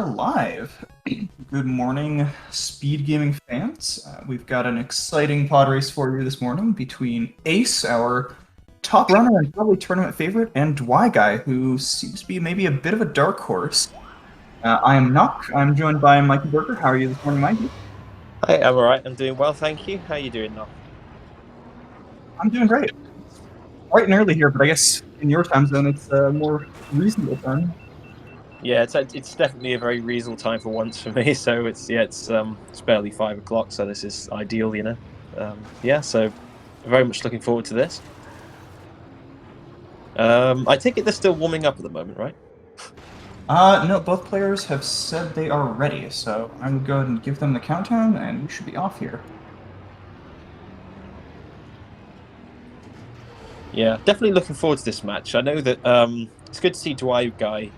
are live. Good morning, Speed Gaming fans. We've got an exciting pod race for you this morning between acE, our top runner and probably tournament favorite, and Guy, who seems to be maybe a bit of a dark horse. I am Nuck. I'm joined by Mikey Berger. How are you this morning, Mikey? Hi, I'm all right. I'm doing well, thank you. How are you doing now? I'm doing great. It's bright and early here, but I guess in your time zone it's a more reasonable time. Yeah, it's definitely a very reasonable time for once for me. So it's barely 5 o'clock, so this is ideal, you know. Yeah, so very much looking forward to this. I take it they're still warming up at the moment, right? No, both players have said they are ready, so I'm gonna go ahead and give them the countdown, and we should be off here. Yeah, definitely looking forward to this match. I know that it's good to see Guy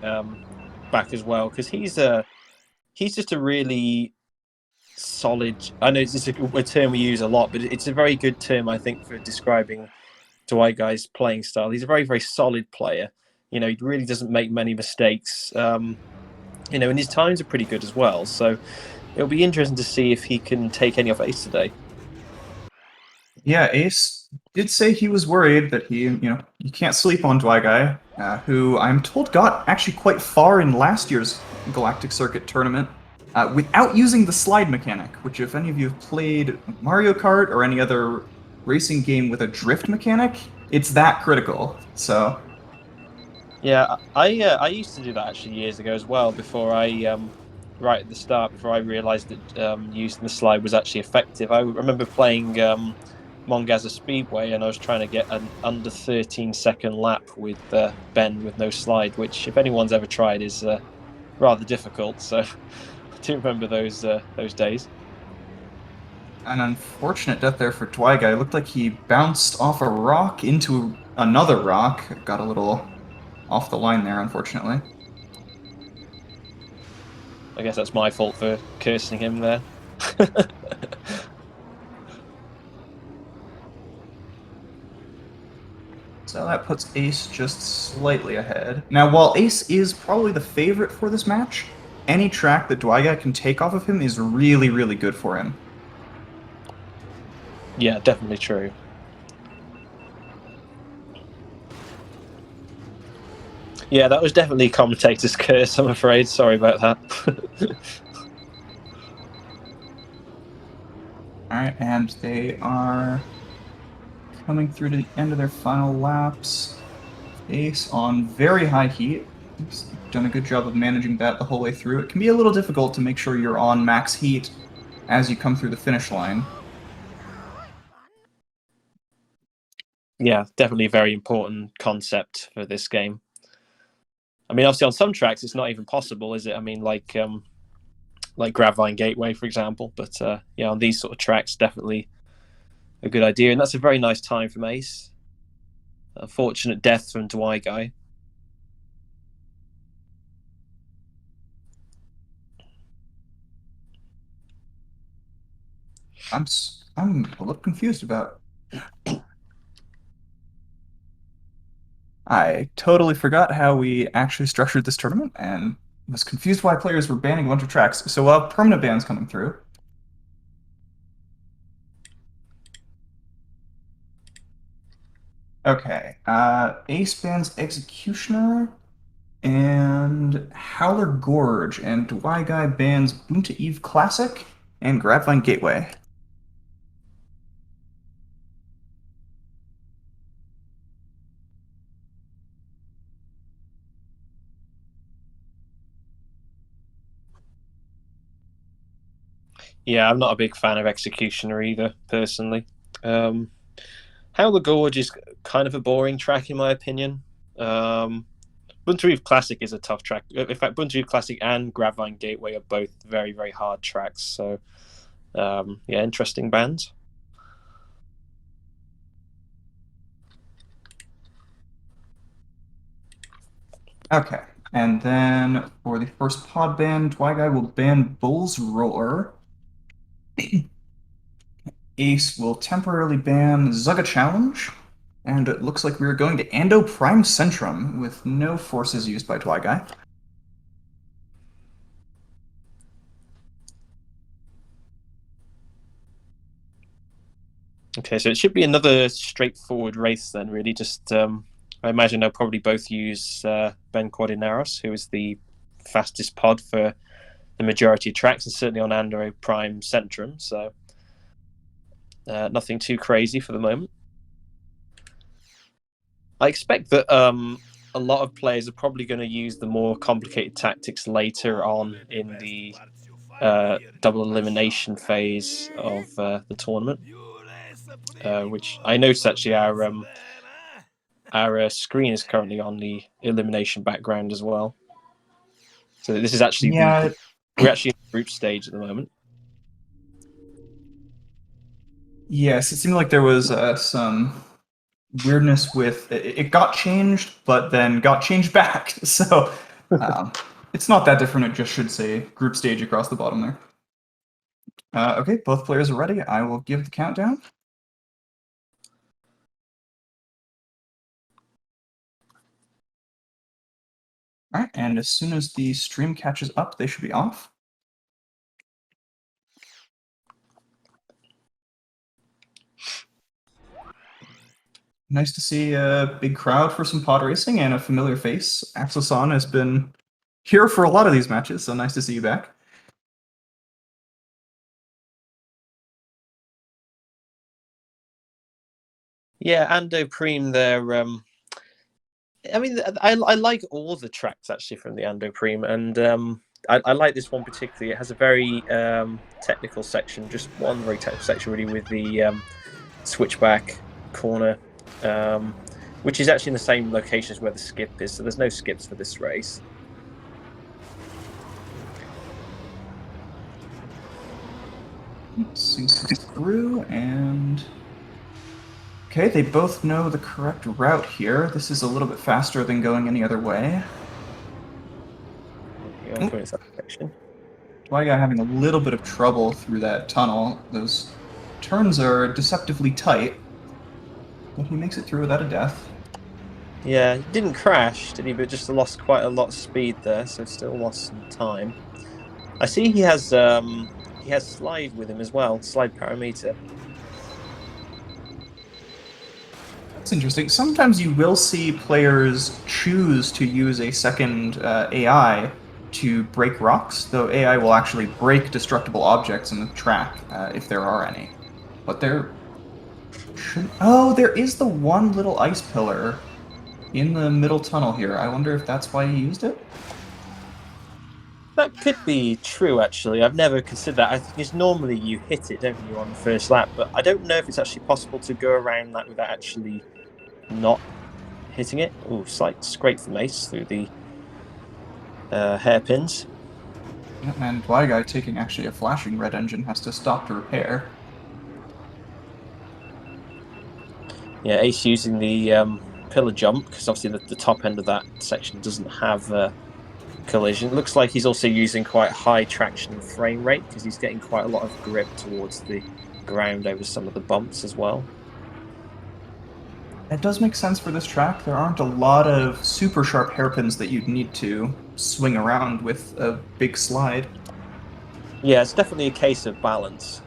back as well because he's just a really solid. I know it's just a term we use a lot, but it's a very good term I think for describing Guy's playing style. He's a very, very solid player. You know, he really doesn't make many mistakes. And his times are pretty good as well. So it'll be interesting to see if he can take any off acE today. Yeah, acE did say he was worried that you can't sleep on Guy, who I'm told got actually quite far in last year's Galactic Circuit tournament without using the slide mechanic, which if any of you have played Mario Kart or any other racing game with a drift mechanic, it's that critical. So, Yeah, I used to do that actually years ago as well. Before I right at the start, before I realised that using the slide was actually effective. I remember playing Mongaza Speedway, and I was trying to get an under 13-second lap with Ben with no slide, which if anyone's ever tried is rather difficult. So I do remember those days. an unfortunate death there for Guy. It looked like he bounced off a rock into another rock. Got a little off the line there, unfortunately. I guess that's my fault for cursing him there. So that puts acE just slightly ahead. Now, while acE is probably the favorite for this match, any track that Dwight can take off of him is really, really good for him. Yeah, definitely true. Yeah, that was definitely commentator's curse, I'm afraid. Sorry about that. All right, and they are coming through to the end of their final laps. acE on very high heat. He's done a good job of managing that the whole way through. It can be a little difficult to make sure you're on max heat as you come through the finish line. Yeah, definitely a very important concept for this game. I mean, obviously on some tracks it's not even possible, is it? I mean, like Gravine Gateway, for example. But yeah, on these sort of tracks, definitely a good idea, and that's a very nice time from acE. A fortunate death from Guy. I'm a little confused about. I totally forgot how we actually structured this tournament and was confused why players were banning a bunch of tracks. So, permanent bans coming through. Okay. acE bans Executioner and Howler Gorge, and Guy bans Boonta Eve Classic and Grapevine Gateway. Yeah, I'm not a big fan of Executioner either, personally. Um, How the Gorge is kind of a boring track in my opinion. Buntareeve Classic is a tough track. In fact, Buntareeve Classic and Gravine Gateway are both very, very hard tracks. So, yeah, interesting bands. Okay. And then for the first pod ban, Guy will ban Bull's Roar. acE will temporarily ban Zugga Challenge. And it looks like we are going to Ando Prime Centrum with no forces used by Guy. Okay, so it should be another straightforward race then, really. Just I imagine they'll probably both use Ben Cordinaros, who is the fastest pod for the majority of tracks, and certainly on Andro Prime Centrum. So nothing too crazy for the moment. I expect that a lot of players are probably going to use the more complicated tactics later on in the double elimination phase of the tournament, which I noticed actually our screen is currently on the elimination background as well. So this is actually Yeah, we're actually in the group stage at the moment. yes, it seemed like there was some weirdness with it got changed, but then got changed back. So um, it's not that different. It just should say group stage across the bottom there. Okay, both players are ready. I will give the countdown. All right, and as soon as the stream catches up, they should be off. Nice to see a big crowd for some pod racing and a familiar face. acE has been here for a lot of these matches, so nice to see you back. Yeah, Ando Prime there. I mean, I like all the tracks actually from the Ando Prime, and I like this one particularly. It has a very technical section, just one very technical section really with the switchback corner, which is actually in the same location as where the skip is. So there's no skips for this race. Sync through and okay, they both know the correct route here. This is a little bit faster than going any other way. Going through that section. Guy having a little bit of trouble through that tunnel. Those turns are deceptively tight, but he makes it through without a death. Yeah, he didn't crash, did he? But just lost quite a lot of speed there, so still lost some time. I see he has slide with him as well, slide parameter. That's interesting. Sometimes you will see players choose to use a second AI to break rocks, though AI will actually break destructible objects in the track if there are any. But there shouldn't. Oh, there is the one little ice pillar in the middle tunnel here. I wonder if that's why he used it. That could be true, actually. I've never considered that. I think it's normally you hit it, don't you, on the first lap, but I don't know if it's actually possible to go around that without actually not hitting it. Oh, slight scrape from Ace through the hairpins. And Guy taking actually a flashing red engine has to stop to repair. Yeah, Ace using the pillar jump, because obviously the top end of that section doesn't have collision. It looks like he's also using quite high traction and frame rate, because he's getting quite a lot of grip towards the ground over some of the bumps as well. It does make sense for this track. There aren't a lot of super sharp hairpins that you'd need to swing around with a big slide. Yeah, it's definitely a case of balance,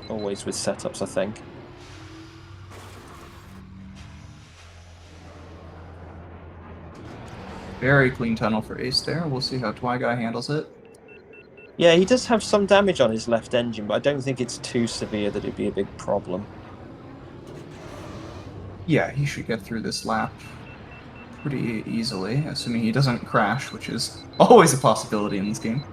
always with setups, I think. Very clean tunnel for Ace there. We'll see how Guy handles it. Yeah, he does have some damage on his left engine, but I don't think it's too severe that it'd be a big problem. Yeah, he should get through this lap pretty easily, assuming he doesn't crash, which is always a possibility in this game.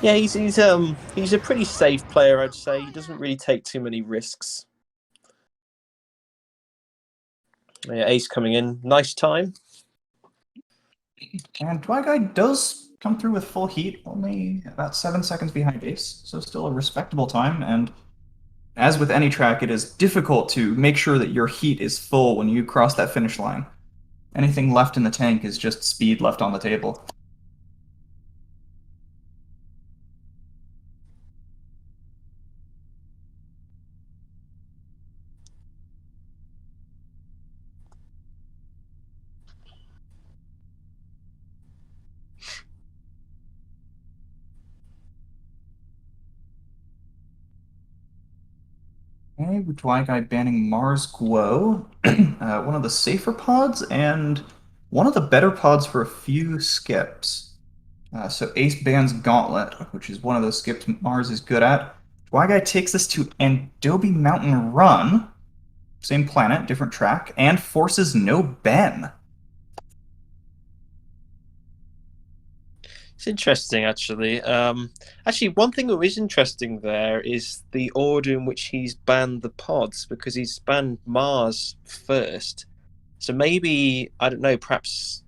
Yeah, he's a pretty safe player, I'd say. He doesn't really take too many risks. Yeah, Ace coming in, nice time. And Guy does come through with full heat, only about 7 seconds behind Ace, so still a respectable time. And as with any track, it is difficult to make sure that your heat is full when you cross that finish line. Anything left in the tank is just speed left on the table. Okay, Dwy Guy banning Mars Glow, one of the safer pods, and one of the better pods for a few skips. So Ace bans Gauntlet, which is one of those skips Mars is good at. Dwy Guy takes this to Adobe Mountain Run, same planet, different track, and forces no Ben. It's interesting, actually. Actually, one thing that is interesting there is the order in which he's banned the pods, because he's banned Mars first. So maybe, I don't know, perhaps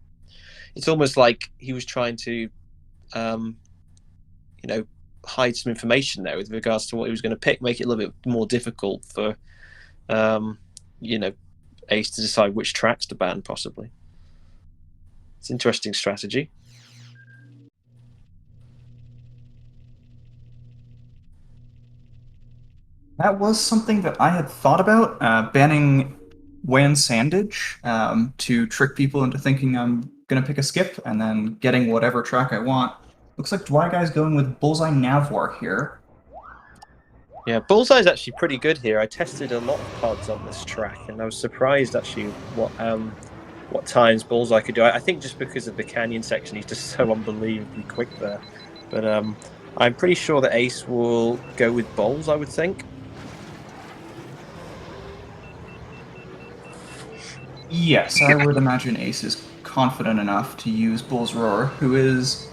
it's almost like he was trying to, um, you know, hide some information there with regards to what he was going to pick, make it a little bit more difficult for, um, you know, Ace to decide which tracks to ban, possibly. It's an interesting strategy. That was something that I had thought about, banning Wan Sandage to trick people into thinking I'm gonna pick a skip and then getting whatever track I want. Looks like Dwy Guy's going with Bullseye Navwar here. Yeah, Bullseye's actually pretty good here. I tested a lot of pods on this track, and I was surprised actually what times Bullseye could do. I think just because of the canyon section, he's just so unbelievably quick there. But I'm pretty sure that Ace will go with Bowls, I would think. Yes, I would imagine Ace is confident enough to use Bull's Roar, who is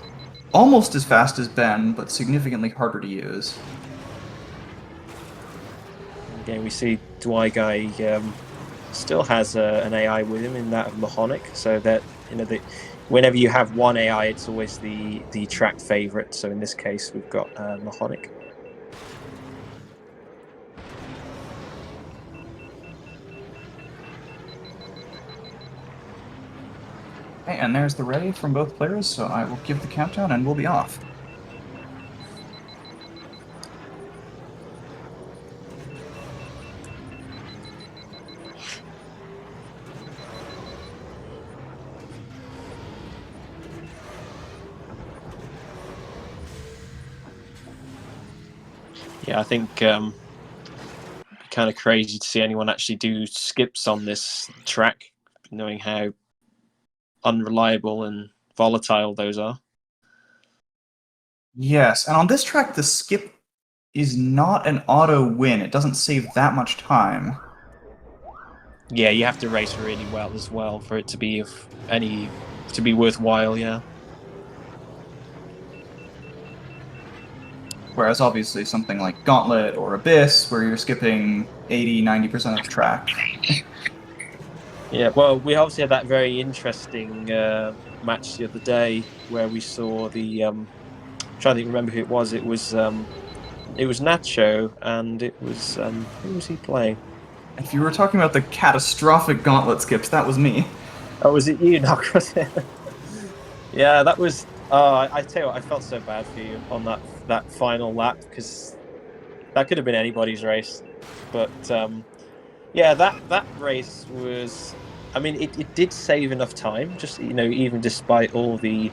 almost as fast as Ben, but significantly harder to use. Again, we see Dwy Guy still has an AI with him in that of Mahonic, so that whenever you have one AI, it's always the track favorite. So in this case, we've got Mahonic. Okay, and there's the ready from both players, so I will give the countdown and we'll be off. Yeah, I think kind of crazy to see anyone actually do skips on this track, knowing how unreliable and volatile those are. Yes, and on this track, the skip is not an auto win. It doesn't save that much time. Yeah, you have to race really well as well for it to be to be worthwhile. Yeah. Whereas obviously something like Gauntlet or Abyss, where you're skipping 80-90% of the track. Yeah, well, we obviously had that very interesting match the other day where we saw the. Trying to remember who it was. It was Nacho, and it was who was he playing? If you were talking about the catastrophic Gauntlet skips, that was me. Oh, was it you, Knock? Yeah, that was. I tell you what, I felt so bad for you on that final lap, because that could have been anybody's race. But yeah, that race was. I mean, it did save enough time. Just even despite all the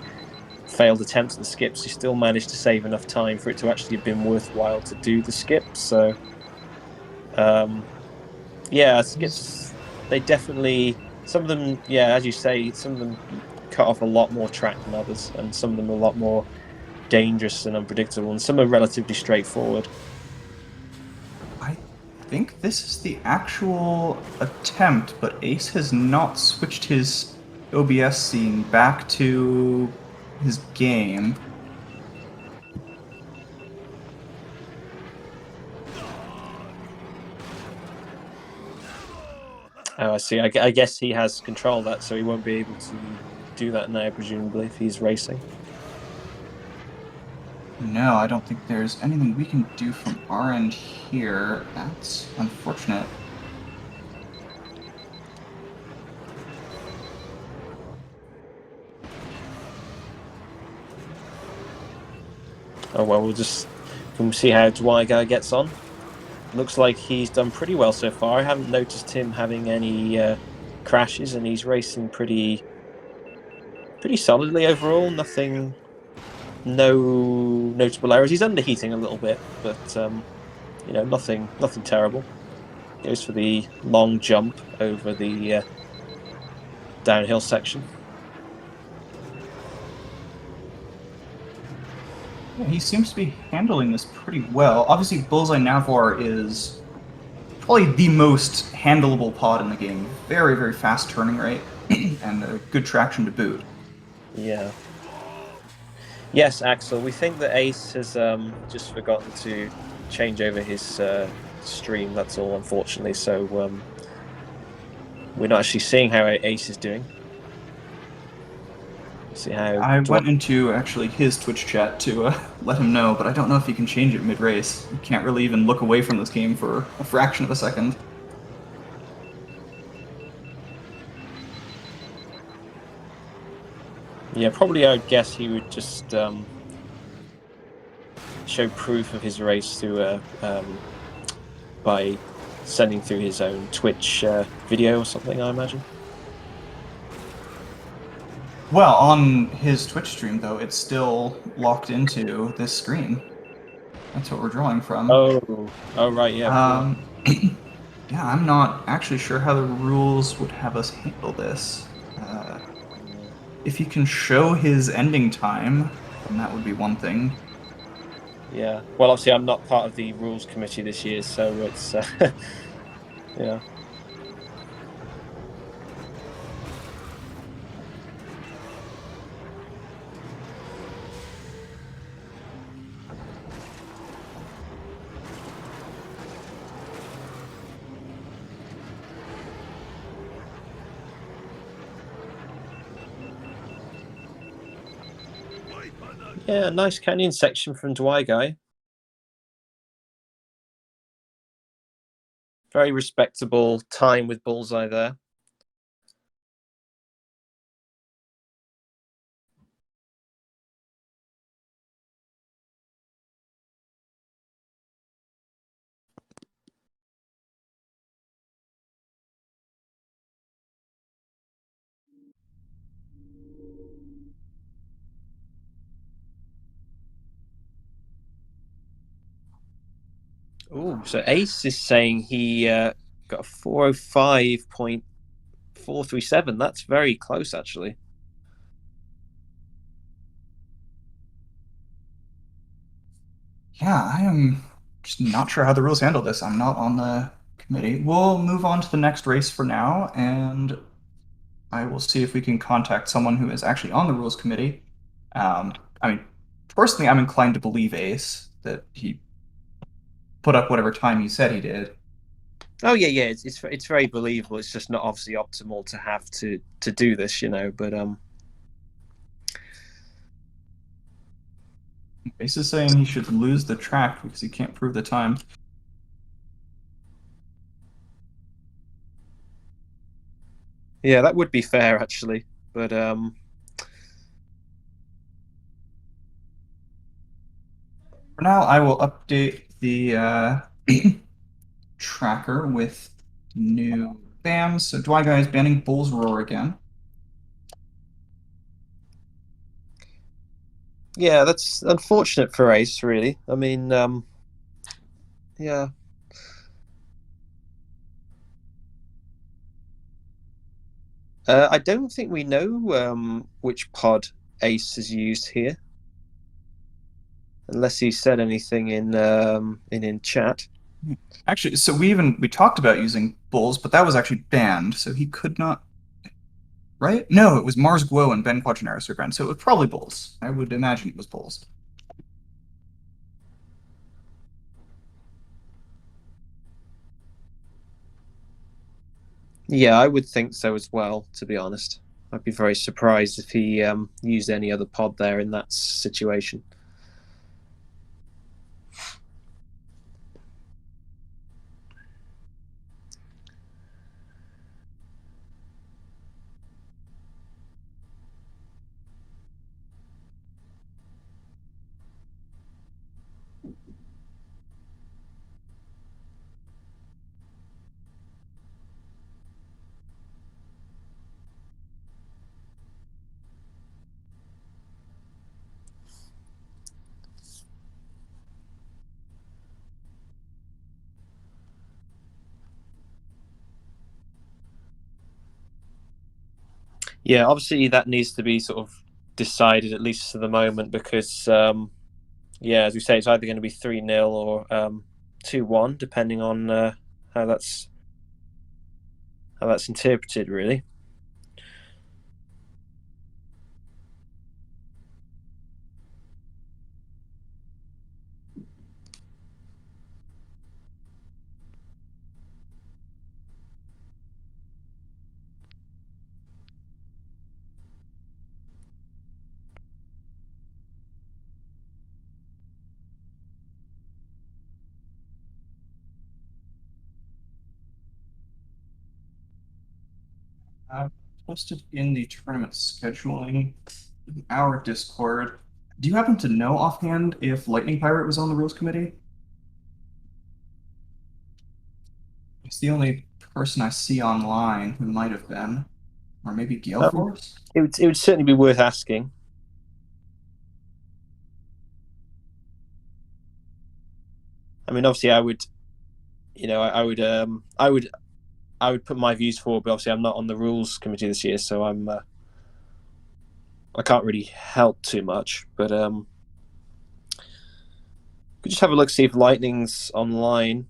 failed attempts and skips, you still managed to save enough time for it to actually have been worthwhile to do the skips. So, yeah, skips, they definitely, some of them, yeah, as you say, some of them cut off a lot more track than others, and some of them are a lot more dangerous and unpredictable, and some are relatively straightforward. I think this is the actual attempt, but Ace has not switched his OBS scene back to his game. Oh, I see. I guess he has control of that, so he won't be able to do that now, presumably, if he's racing. No, I don't think there's anything we can do from our end here. That's unfortunate. Oh well, we'll see how Dwygar gets on. Looks like he's done pretty well so far. I haven't noticed him having any crashes, and he's racing pretty solidly overall. No notable errors. He's underheating a little bit, but nothing terrible. Goes for the long jump over the downhill section. Yeah, he seems to be handling this pretty well. Obviously, Bullseye Navor is probably the most handleable pod in the game. Very, very fast turning rate and good traction to boot. Yeah. Yes, Axel. We think that acE has just forgotten to change over his stream. That's all, unfortunately. So we're not actually seeing how acE is doing. We'll see how I Dwight. went into actually his Twitch chat to let him know, but I don't know if he can change it mid-race. You can't really even look away from this game for a fraction of a second. Yeah, probably. I would guess he would just show proof of his race through by sending through his own Twitch video or something. I imagine. Well, on his Twitch stream, though, it's still locked into this screen. That's what we're drawing from. Oh, right. Yeah, of course. Yeah, I'm not actually sure how the rules would have us handle this. If you can show his ending time, then that would be one thing. Yeah. Well, obviously, I'm not part of the rules committee this year, so it's yeah. Yeah, nice canyon section from Dwight guy. Very respectable time with Bullseye there. Oh, so acE is saying he got a 405.437. That's very close, actually. Yeah, I am just not sure how the rules handle this. I'm not on the committee. We'll move on to the next race for now, and I will see if we can contact someone who is actually on the rules committee. I mean, personally, I'm inclined to believe acE that he put up whatever time he said he did. Oh yeah, yeah. It's very believable. It's just not obviously optimal to have to do this, you know. But acE is saying he should lose the track because he can't prove the time. yeah, that would be fair actually. But For now, I will update the tracker with new bans. So Guy is banning Bull's Roar again. yeah, that's unfortunate for acE. Really, I mean, yeah. I don't think we know which pod acE has used here, unless he said anything in chat. Actually, so we talked about using Bulls, but that was actually banned, so he could not. Right? No, it was Mars Guo and Ben Quadranaris were banned, so it was probably Bulls. I would imagine it was Bulls. Yeah, I would think so as well. To be honest, I'd be very surprised if he used any other pod there in that situation. Yeah, obviously that needs to be sort of decided at least for the moment because yeah, as we say, it's either going to be 3-0 or 2-1, depending on how that's interpreted, really. Posted in the tournament scheduling, our Discord. Do you happen to know offhand if Lightning Pirate was on the rules committee? He's the only person I see online who might have been, or maybe Gale Um, Force. it would certainly be worth asking. I mean, obviously, I would, you know, I would put my views forward, but obviously, I'm not on the rules committee this year, so I can't really help too much. But could just have a look, see if Lightning's online.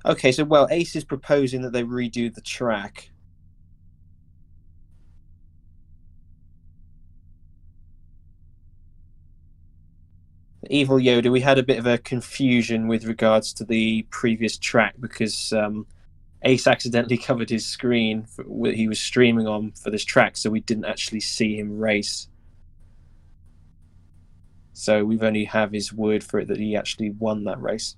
Okay, so well, Ace is proposing that they redo the track. Evil Yoda, we had a bit of a confusion with regards to the previous track because Ace accidentally covered his screen he was streaming on for this track, so we didn't actually see him race. So we've only have his word for it that he actually won that race.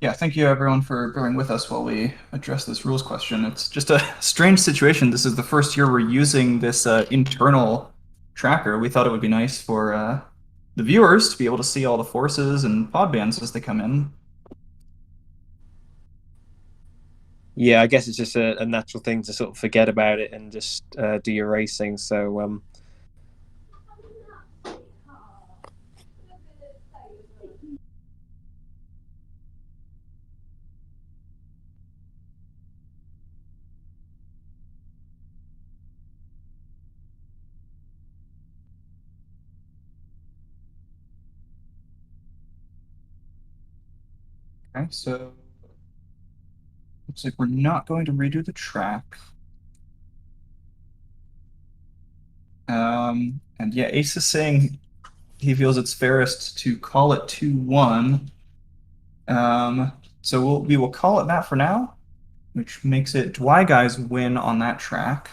Yeah, thank you everyone for bearing with us while we address this rules question. It's just a strange situation. This is the first year we're using this internal tracker. We thought it would be nice for the viewers to be able to see all the forces and pod bands as they come in. Yeah, I guess it's just a natural thing to sort of forget about it and just do your racing. So Okay, so looks like we're not going to redo the track. And yeah, Ace is saying he feels it's fairest to call it 2-1. So we will call it that for now, which makes it Guy's win on that track.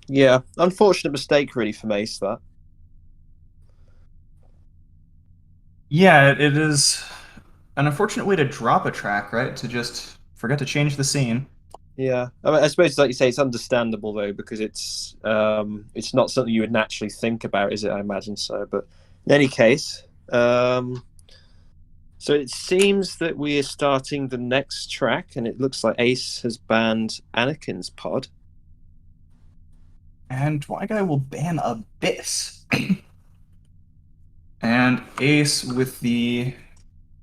yeah, unfortunate mistake really for Mace that. Yeah, it is an unfortunate way to drop a track, right? To just forget to change the scene. Yeah, I mean, I suppose like you say, it's understandable though because it's not something you would naturally think about, is it? I imagine so. But in any case, so it seems that we are starting the next track, and it looks like Ace has banned Anakin's pod. And Guy will ban Abyss. And Ace with the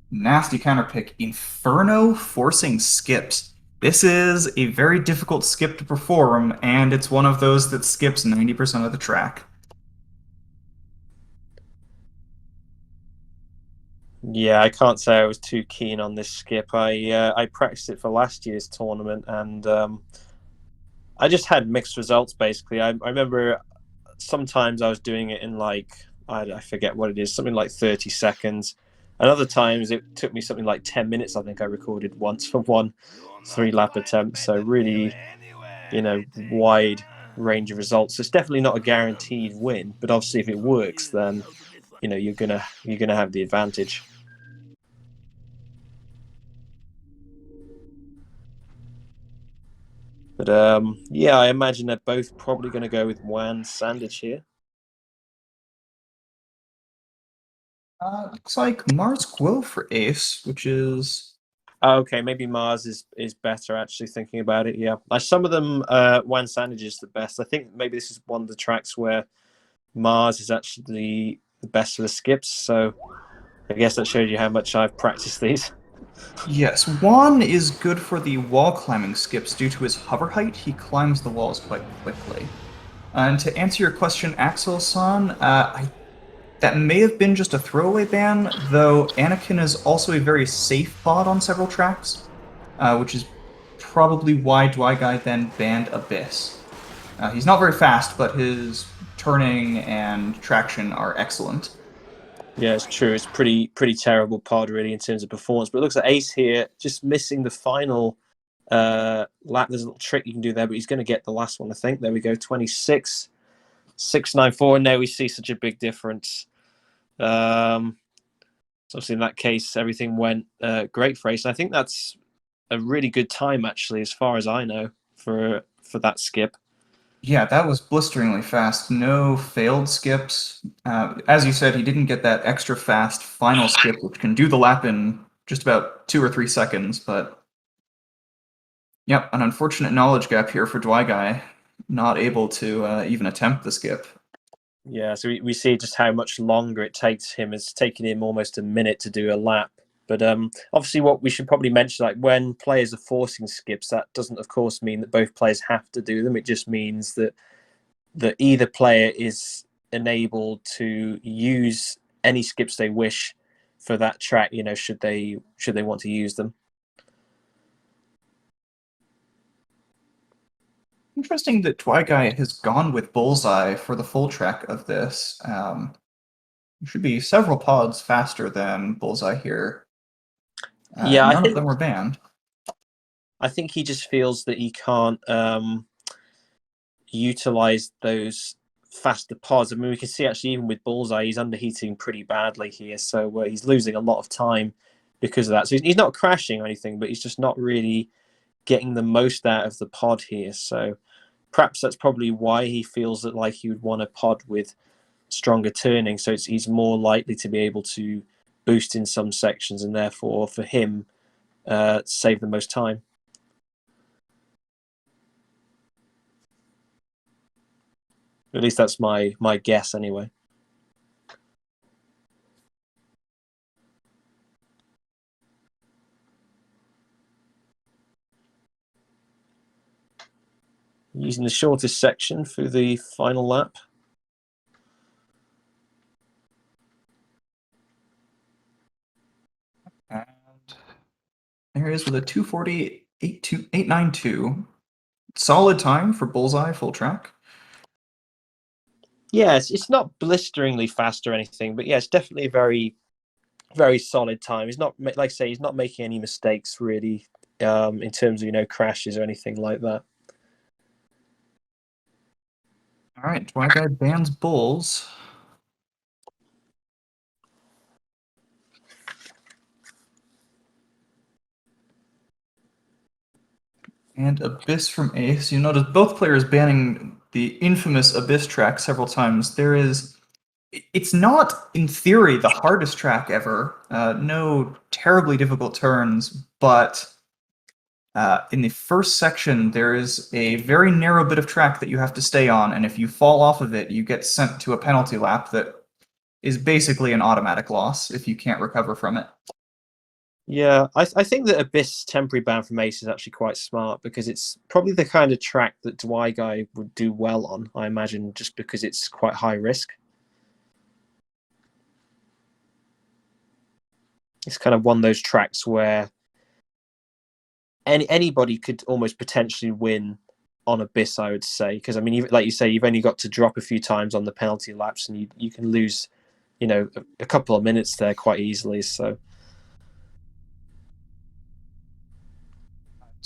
nasty counter pick, Inferno forcing skips. This is a very difficult skip to perform, and it's one of those that skips 90% of the track. Yeah, I can't say I was too keen on this skip. I practiced it for last year's tournament, and I just had mixed results. Basically, I remember sometimes I was doing it in like I forget what it is, something like 30 seconds. And other times it took me something like 10 minutes. I think I recorded once for one 3-lap attempt. So really, wide range of results. So it's definitely not a guaranteed win, but obviously if it works, then you're gonna have the advantage. But yeah, I imagine they're both probably going to go with Juan Sandage here. Looks like Mars Quill for Ace, which is Okay, maybe Mars is better. Actually, thinking about it, yeah. Like some of them, Juan Sandage is the best. I think maybe this is one of the tracks where Mars is actually the best for the skips. So I guess that shows you how much I've practiced these. Yes, Juan is good for the wall climbing skips due to his hover height. He climbs the walls quite quickly. And to answer your question, Axel-san, that may have been just a throwaway ban, though Anakin is also a very safe pod on several tracks, which is probably why Guy then banned Abyss. He's not very fast, but his turning and traction are excellent. Yeah, it's true. It's pretty terrible pod really in terms of performance. But it looks like Ace here just missing the final lap. There's a little trick you can do there, but he's going to get the last one, I think. There we go, 26.694. And now we see such a big difference. So obviously in that case, everything went great for Ace. And I think that's a really good time, actually, as far as I know, for that skip. Yeah, that was blisteringly fast. No failed skips. As you said, he didn't get that extra fast final skip, which can do the lap in just about 2 or 3 seconds. But yep, an unfortunate knowledge gap here for Guy, not able to even attempt the skip. Yeah, so we see just how much longer it takes him. It's taking him almost a minute to do a lap. But obviously, what we should probably mention, like when players are forcing skips, that doesn't, of course, mean that both players have to do them. It just means that either player is enabled to use any skips they wish for that track. You know, should they want to use them. Interesting that Guy has gone with Bullseye for the full track of this. It should be several pods faster than Bullseye here. Yeah, None of them were banned. I think he just feels that he can't utilize those faster pods. I mean, we can see actually even with Bullseye, he's underheating pretty badly here, so he's losing a lot of time because of that. So he's not crashing or anything, but he's just not really getting the most out of the pod here. So perhaps that's probably why he feels that like he would want a pod with stronger turning, so he's more likely to be able to boost in some sections, and therefore for him save the most time. At least that's my guess anyway. Using the shortest section for the final lap. And there he is with a 2:40.892. Solid time for Bullseye full track. Yeah, it's not blisteringly fast or anything, but yeah, it's definitely a very, very solid time. He's not, like I say, he's not making any mistakes really in terms of crashes or anything like that. All right, Guy bans Bulls. And Abyss from Ace. You notice both players banning the infamous Abyss track several times. It's not, in theory, the hardest track ever. No terribly difficult turns, but in the first section, there is a very narrow bit of track that you have to stay on, and if you fall off of it, you get sent to a penalty lap that is basically an automatic loss if you can't recover from it. Yeah, I think that Abyss temporary ban from Ace is actually quite smart because it's probably the kind of track that Guy would do well on, I imagine, just because it's quite high risk. It's kind of one of those tracks where anybody could almost potentially win on Abyss, I would say, because I mean, like you say, you've only got to drop a few times on the penalty laps, and you can lose, a couple of minutes there quite easily. So.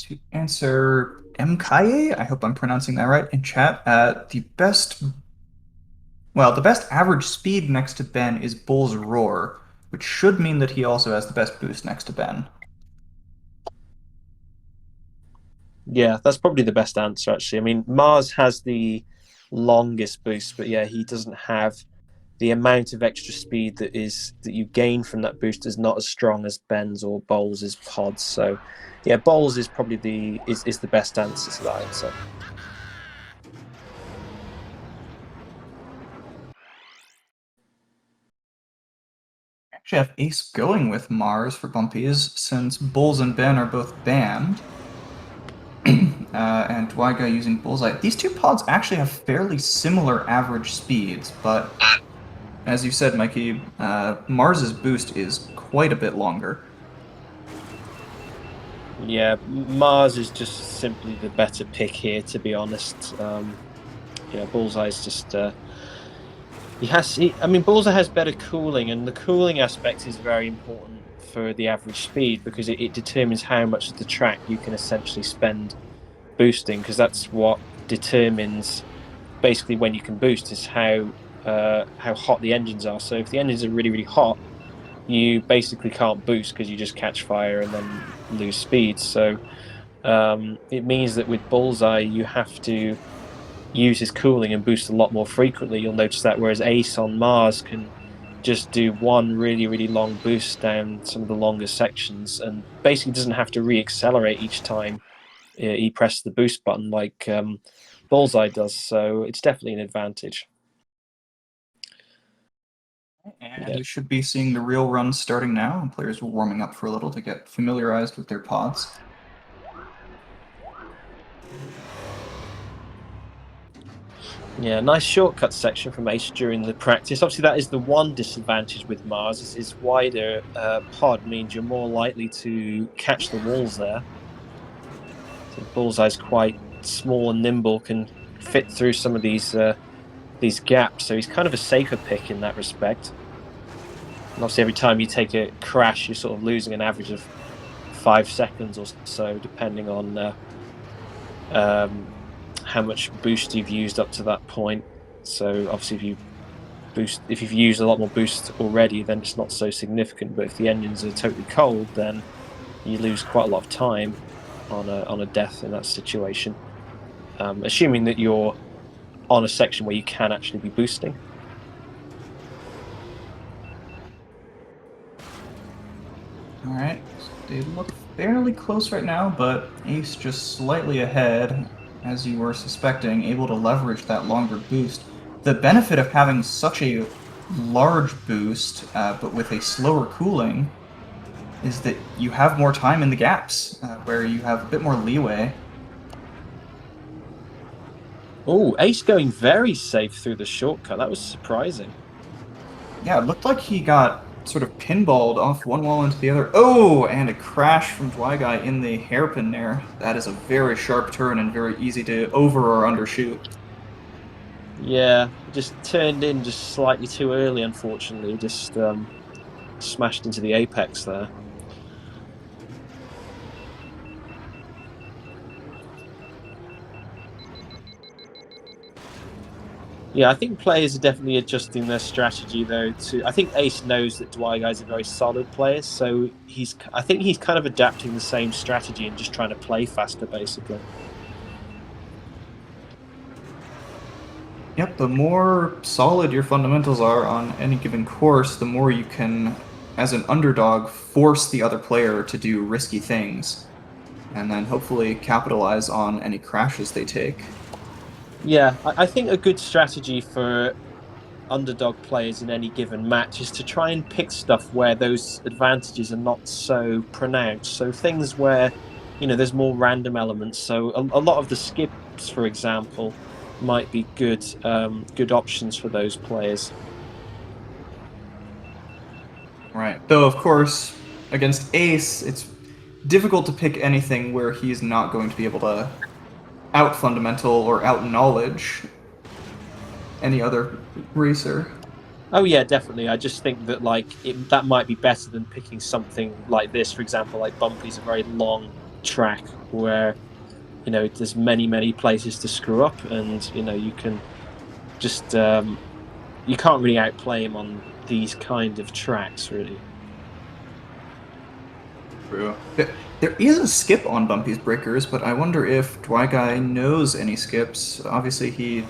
To answer MKaye, I hope I'm pronouncing that right in chat, the best average speed next to Ben is Bull's Roar, which should mean that he also has the best boost next to Ben. Yeah, that's probably the best answer, actually. I mean, Mars has the longest boost, but yeah, he doesn't have the amount of extra speed that you gain from that boost is not as strong as Ben's or Bowles' pods. So, yeah, Bowles is probably the best answer to that, I would say. Actually have Ace going with Mars for bumpies, since Bulls and Ben are both banned. And Dwyga using Bullseye. These two pods actually have fairly similar average speeds, but as you said, Mikey, Mars's boost is quite a bit longer. Yeah, Mars is just simply the better pick here, to be honest. Yeah, Bullseye's just I mean, Bullseye has better cooling, and the cooling aspect is very important for the average speed because it determines how much of the track you can essentially spend boosting, because that's what determines basically when you can boost is how hot the engines are. So if the engines are really hot, you basically can't boost because you just catch fire and then lose speed. So it means that with Bullseye you have to use his cooling and boost a lot more frequently. You'll notice that, whereas Ace on Mars can just do one really long boost down some of the longer sections and basically doesn't have to re-accelerate each time he presses the boost button like Bullseye does. So it's definitely an advantage. And Yeah. we should be seeing the real run starting now, and players are warming up for a little to get familiarized with their pods. Yeah, nice shortcut section from Ace during the practice. Obviously, that is the one disadvantage with Mars. Is his wider pod means you're more likely to catch the walls there. So Bullseye's quite small and nimble, can fit through some of these gaps. So he's kind of a safer pick in that respect. And obviously, every time you take a crash, you're sort of losing an average of 5 seconds or so, depending on how much boost you've used up to that point. So obviously, if you've used a lot more boost already, then it's not so significant. But if the engines are totally cold, then you lose quite a lot of time on a death in that situation. Assuming that you're on a section where you can actually be boosting. All right, they look fairly close right now, but Ace just slightly ahead, as you were suspecting, able to leverage that longer boost. The benefit of having such a large boost, but with a slower cooling, is that you have more time in the gaps, where you have a bit more leeway. Oh, Ace going very safe through the shortcut. That was surprising. Yeah, it looked like he got sort of pinballed off one wall into the other. Oh, and a crash from Dwyguy in the hairpin there. That is a very sharp turn and very easy to over or undershoot. Yeah, just turned in just slightly too early, unfortunately. Just smashed into the apex there. Yeah, I think players are definitely adjusting their strategy though. I think Ace knows that Dwyguy's a very solid player, so I think he's kind of adapting the same strategy and just trying to play faster, basically. Yep, the more solid your fundamentals are on any given course, the more you can, as an underdog, force the other player to do risky things, and then hopefully capitalize on any crashes they take. Yeah, I think a good strategy for underdog players in any given match is to try and pick stuff where those advantages are not so pronounced. So things where, there's more random elements. So a lot of the skips, for example, might be good options for those players. Right. Though, of course, against Ace, it's difficult to pick anything where he's not going to be able to out fundamental or out knowledge any other racer. Oh yeah, definitely. I just think that that might be better than picking something like this, for example. Like Bumpy's a very long track where there's many places to screw up, and you can just you can't really outplay him on these kind of tracks, really. True. There is a skip on Bumpy's Breakers, but I wonder if Dwyguy knows any skips. Obviously, he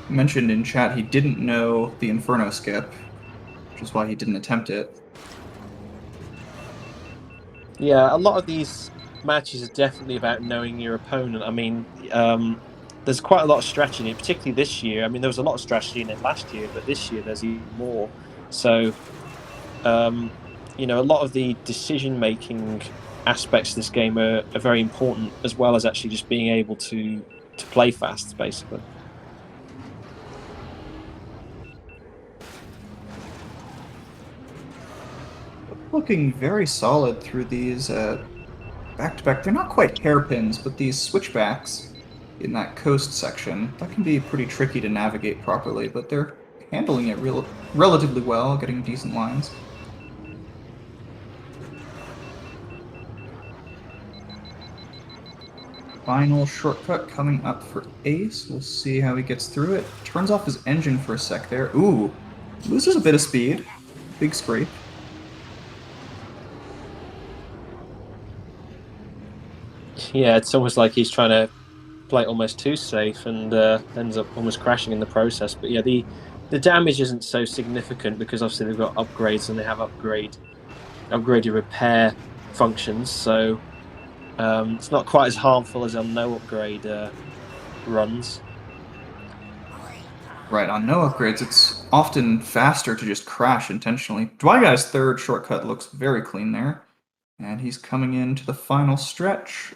mentioned in chat he didn't know the Inferno skip, which is why he didn't attempt it. Yeah, a lot of these matches are definitely about knowing your opponent. I mean, there's quite a lot of strategy in it, particularly this year. I mean, there was a lot of strategy in it last year, but this year there's even more. So you know, a lot of the decision-making aspects of this game are very important, as well as actually just being able to play fast, basically. Looking very solid through these back-to-back. They're not quite hairpins, but these switchbacks in that coast section, that can be pretty tricky to navigate properly, but they're handling it relatively well, getting decent lines. Final shortcut coming up for Ace. We'll see how he gets through it. Turns off his engine for a sec there. Ooh, loses a bit of speed. Big scrape. Yeah, it's almost like he's trying to play it almost too safe and ends up almost crashing in the process. But yeah, the damage isn't so significant because obviously they've got upgrades and they have upgraded repair functions, so it's not quite as harmful as on no upgrade runs. Right, on no upgrades, it's often faster to just crash intentionally. Dwiguy's third shortcut looks very clean there. And he's coming into the final stretch.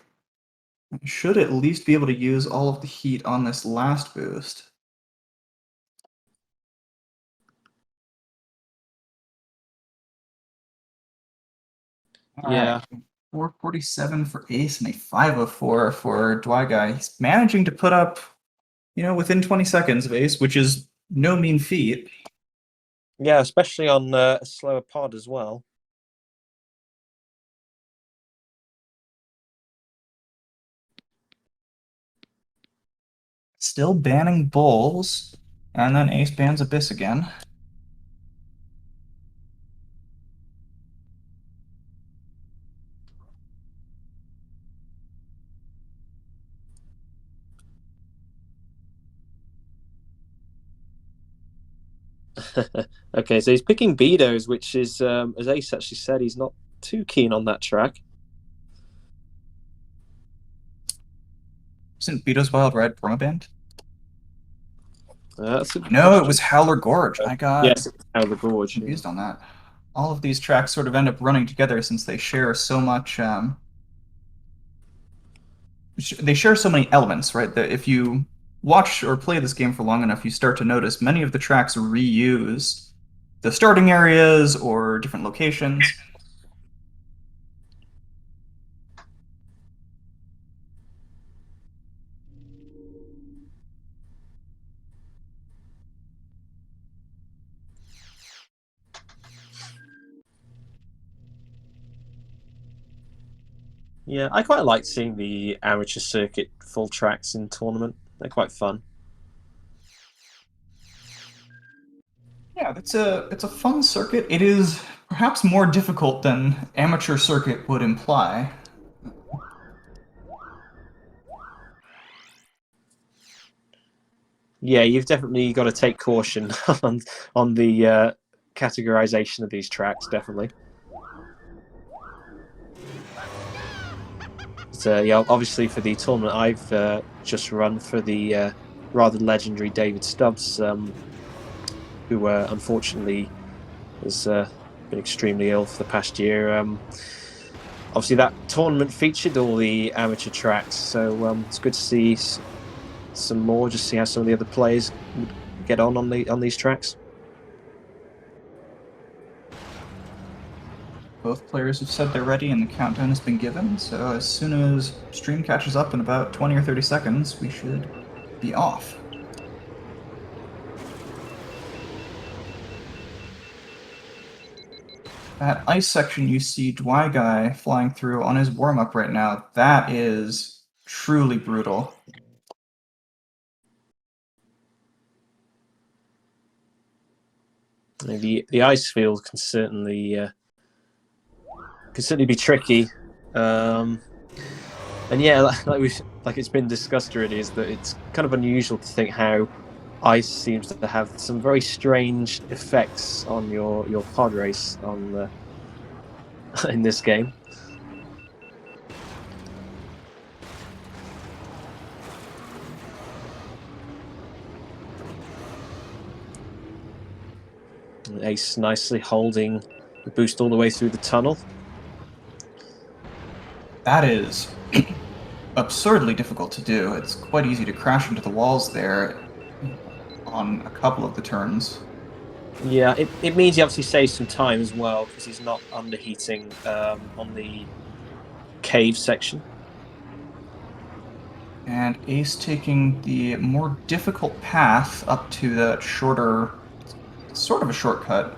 Should at least be able to use all of the heat on this last boost. Yeah. 447 for Ace and a 504 for Dwiguy. He's managing to put up, within 20 seconds of Ace, which is no mean feat. Yeah, especially on a slower pod as well. Still banning Bulls, and then Ace bans Abyss again. Okay, so he's picking Bedos, which is, as Ace actually said, he's not too keen on that track. Isn't Beato's Wild Red promo banned? That's a good No, question. it was Howler Gorge. I got Yes, Howler Gorge. confused on that. All of these tracks sort of end up running together since they share so much. They share so many elements, right? That if you watch or play this game for long enough, you start to notice many of the tracks reuse the starting areas or different locations. Yeah, I quite like seeing the amateur circuit full tracks in tournament. They're quite fun. Yeah, it's a fun circuit. It is perhaps more difficult than amateur circuit would imply. Yeah, you've definitely got to take caution on the categorization of these tracks, definitely. But, yeah, obviously for the tournament I've just run for the rather legendary David Stubbs, who unfortunately has been extremely ill for the past year. Obviously, that tournament featured all the amateur tracks, so it's good to see some more. Just see how some of the other players get on these tracks. Both players have said they're ready and the countdown has been given, so as soon as stream catches up in about 20 or 30 seconds, we should be off. That ice section you see Dwiguy flying through on his warm-up right now, that is truly brutal. The ice field can certainly be tricky, and yeah, like it's been discussed already, is that it's kind of unusual to think how ice seems to have some very strange effects on your pod race on in this game. Ace nicely holding boost all the way through the tunnel. That is absurdly difficult to do. It's quite easy to crash into the walls there on a couple of the turns. Yeah, it means he obviously saves some time as well because he's not underheating on the cave section. And Ace taking the more difficult path up to the shorter, sort of a shortcut,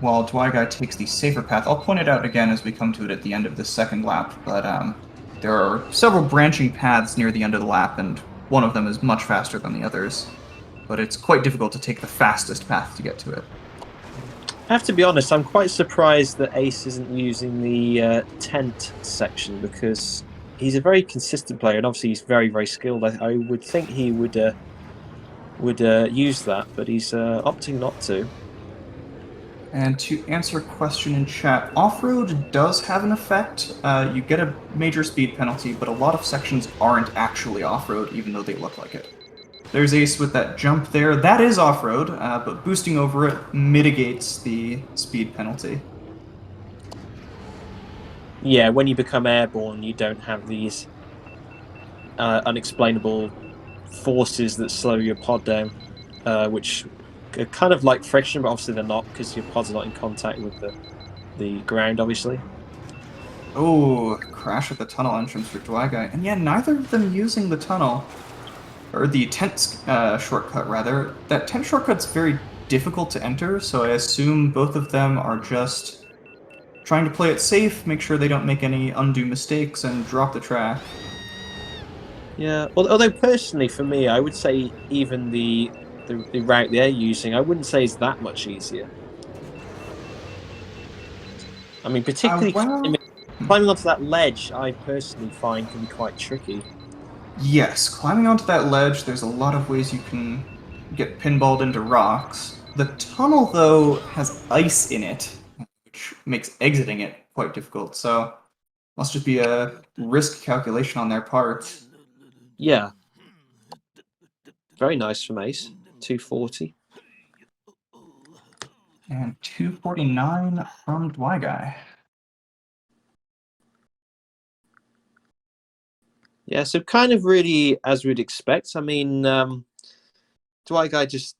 while Guy takes the safer path. I'll point it out again as we come to it at the end of the second lap, but there are several branching paths near the end of the lap, and one of them is much faster than the others. But it's quite difficult to take the fastest path to get to it. I have to be honest, I'm quite surprised that Ace isn't using the tent section because he's a very consistent player and obviously he's very, very skilled. I would think he would use that, but he's opting not to. And to answer a question in chat, off-road does have an effect. You get a major speed penalty, but a lot of sections aren't actually off-road, even though they look like it. There's Ace with that jump there. That is off-road, but boosting over it mitigates the speed penalty. Yeah, when you become airborne, you don't have these unexplainable forces that slow your pod down, which are kind of like friction, but obviously they're not because your pod's not in contact with the ground, obviously. Oh, crash at the tunnel entrance for Guy. And yeah, neither of them using the tunnel. Or the tent shortcut, rather. That tent shortcut's very difficult to enter, so I assume both of them are just trying to play it safe, make sure they don't make any undue mistakes, and drop the track. Yeah, although personally for me, I would say even the route they're using, I wouldn't say is that much easier. I mean, particularly climbing onto that ledge, I personally find can be quite tricky. Yes, climbing onto that ledge, there's a lot of ways you can get pinballed into rocks. The tunnel, though, has ice in it, which makes exiting it quite difficult, so must just be a risk calculation on their part. Yeah. Very nice from Ace. 240. And 249 from Guy. Yeah, so kind of really as we'd expect. I mean, Guy just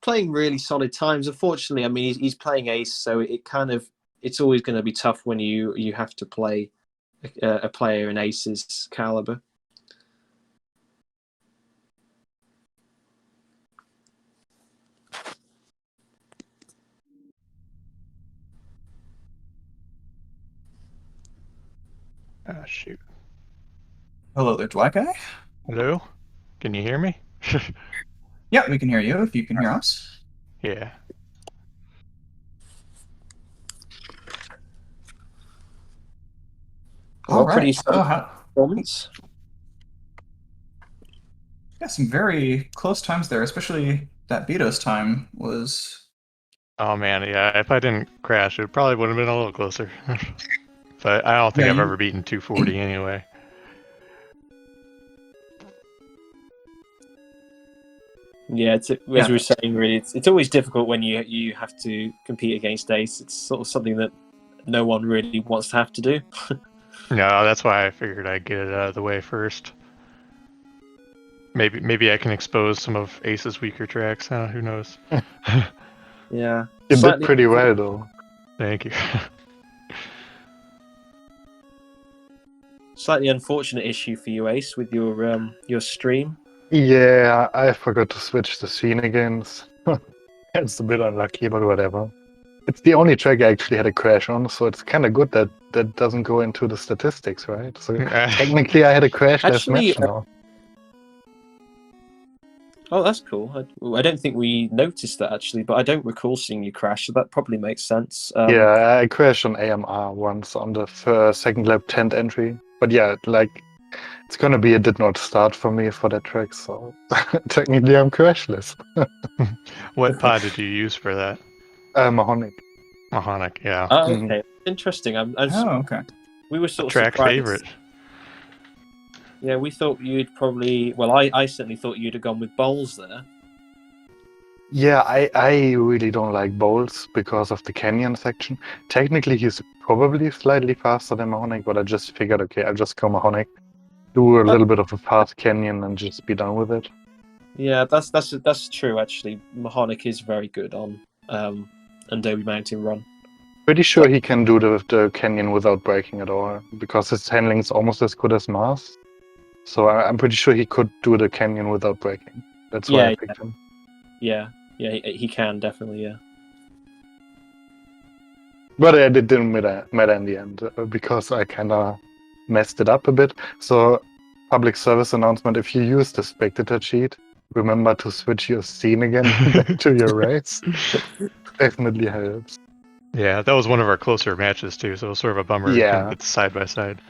playing really solid times. Unfortunately, I mean he's playing Ace, so it's always going to be tough when you have to play a player in Ace's caliber. Ah, shoot. Hello there, Guy. Hello? Can you hear me? Yeah, we can hear you if you can hear us. Yeah. Well, right. pretty solid performance. Yeah, some very close times there, especially that Betos time was. Oh man, yeah. If I didn't crash, it probably would have been a little closer. But I don't think I've ever beaten 240 anyway. Yeah, as we were saying, really, it's always difficult when you have to compete against Ace. It's sort of something that no one really wants to have to do. No, that's why I figured I'd get it out of the way first. Maybe I can expose some of Ace's weaker tracks. Who knows? Yeah, you did pretty well though. Thank you. Slightly unfortunate issue for you, Ace, with your stream. Yeah, I forgot to switch the scene again. It's a bit unlucky, but whatever. It's the only track I actually had a crash on, so it's kind of good that that doesn't go into the statistics, right? So technically I had a crash last match now. Oh, that's cool. I don't think we noticed that, actually, but I don't recall seeing you crash, so that probably makes sense. Yeah, I crashed on AMR once on the second lap 10th entry. But yeah, like, it's going to be a did not start for me for that track, so technically I'm crashless. What pod did you use for that? Mahonic. Mahonic, yeah. Oh, okay. Interesting. Okay. We were sort of track surprised. Favorite. Yeah, we thought you'd probably... Well, I certainly thought you'd have gone with bowls there. Yeah, I really don't like bowls because of the canyon section. Technically, he's probably slightly faster than Mahonic, but I just figured, okay, I'll just go Mahonic, do a little bit of a fast canyon, and just be done with it. Yeah, that's true. Actually, Mahonic is very good on Adobe Mountain Run. Pretty sure he can do the canyon without breaking at all, because his handling is almost as good as Mars. So I'm pretty sure he could do the canyon without breaking. That's why I picked him. Yeah, he can definitely. Yeah. But it didn't matter in the end because I kind of messed it up a bit. So, public service announcement: if you use the spectator cheat, remember to switch your scene again back to your race. Definitely helps. Yeah, that was one of our closer matches too, so it was sort of a bummer we couldn't get side by side.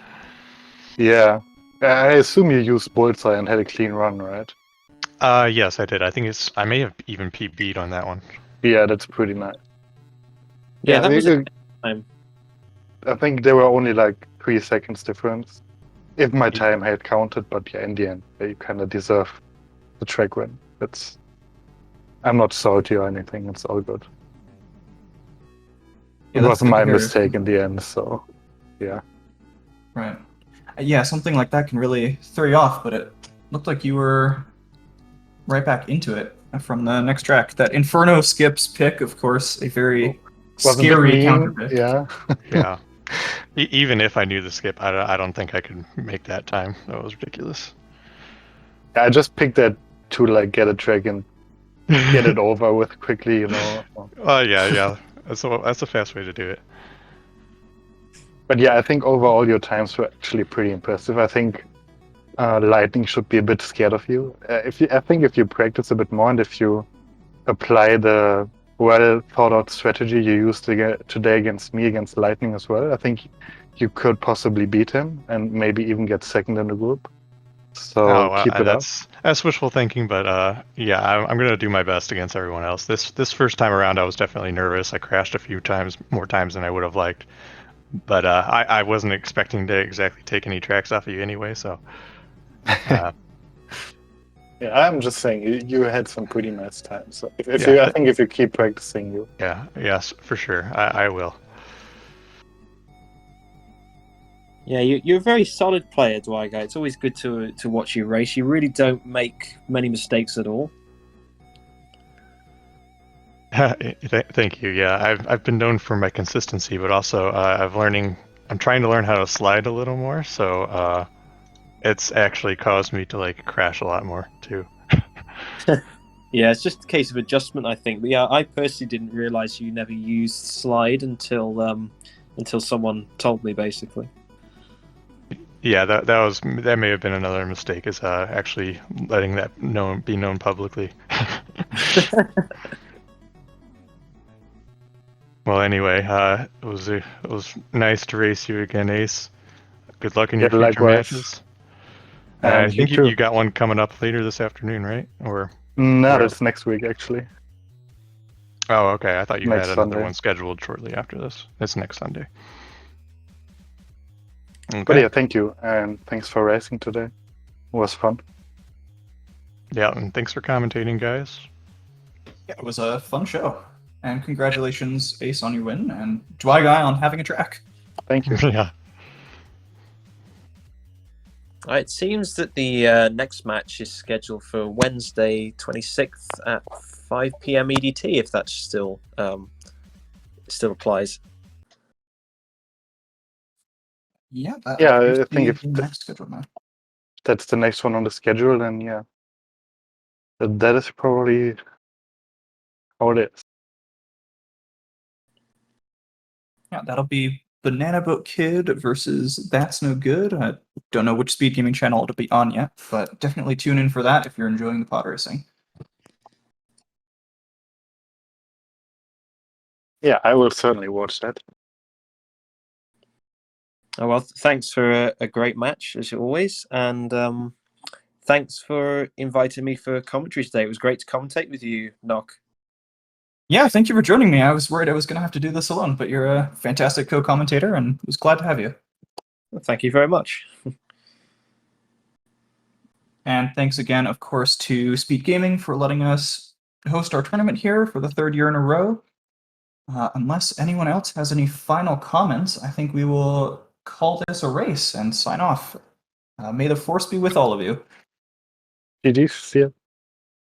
Yeah. I assume you used Bullseye and had a clean run, right? Yes, I did. I think I may have even PB'd on that one. Yeah, that's pretty nice. Yeah, that was a time. I think there were only like 3 seconds difference. If my time had counted, but yeah, in the end, you kind of deserve the track win. I'm not salty or anything. It's all good. Yeah, it wasn't my mistake in the end, so yeah. Right. Yeah, something like that can really throw you off, but it looked like you were right back into it from the next track. That Inferno skips pick, of course, a very scary counter pick. Yeah. Yeah. Even if I knew the skip, I don't think I could make that time. That was ridiculous. I just picked that to like get a track and get it over with quickly, you know. Yeah. That's a fast way to do it. But yeah, I think overall your times were actually pretty impressive. I think Lightning should be a bit scared of you. I think if you practice a bit more and if you apply the well thought out strategy you used today against me, against Lightning as well, I think you could possibly beat him and maybe even get second in the group. So keep it up. That's wishful thinking, but yeah, I'm gonna do my best against everyone else. This first time around, I was definitely nervous. I crashed a few times, more times than I would have liked, but I wasn't expecting to exactly take any tracks off of you anyway. So yeah, I'm just saying you had some pretty nice times. So I think if you keep practicing, you. Yeah, yes, for sure, I will. Yeah, you're a very solid player, Dwight. It's always good to watch you race. You really don't make many mistakes at all. Thank you. Yeah, I've been known for my consistency, but also I'm trying to learn how to slide a little more. So it's actually caused me to like crash a lot more too. Yeah, it's just a case of adjustment, I think. But yeah, I personally didn't realize you never used slide until someone told me, basically. Yeah, that may have been another mistake, is actually letting that be known publicly. Well, anyway, it was nice to race you again, Ace. Good luck in your future matches. I think you got one coming up later this afternoon, right? Or no, that's next week actually. Oh, okay. I thought you had another Sunday. one scheduled shortly after this. It's next Sunday. Okay. But yeah, thank you, and thanks for racing today. It was fun. Yeah, and thanks for commentating, guys. Yeah, it was a fun show. And congratulations, Ace, on your win, and Dwy Guy on having a track. Thank you. Yeah. It seems that the next match is scheduled for Wednesday, 26th at 5 p.m. EDT, if that still still applies. Yeah, I think if next scheduled match. That's the next one on the schedule, then yeah, that is probably how it is. Yeah, that'll be Banana Boat Kid versus That's No Good. I don't know which SpeedGaming channel it'll be on yet, but definitely tune in for that if you're enjoying the pod racing. Yeah, I will certainly watch that. Oh, well, thanks for a great match, as always, and thanks for inviting me for commentary today. It was great to commentate with you, Nock. Yeah, thank you for joining me. I was worried I was going to have to do this alone, but you're a fantastic co-commentator, and was glad to have you. Well, thank you very much. And thanks again, of course, to SpeedGaming for letting us host our tournament here for the 3rd year in a row. Unless anyone else has any final comments, I think we will call this a race and sign off. May the force be with all of you. GG, see ya.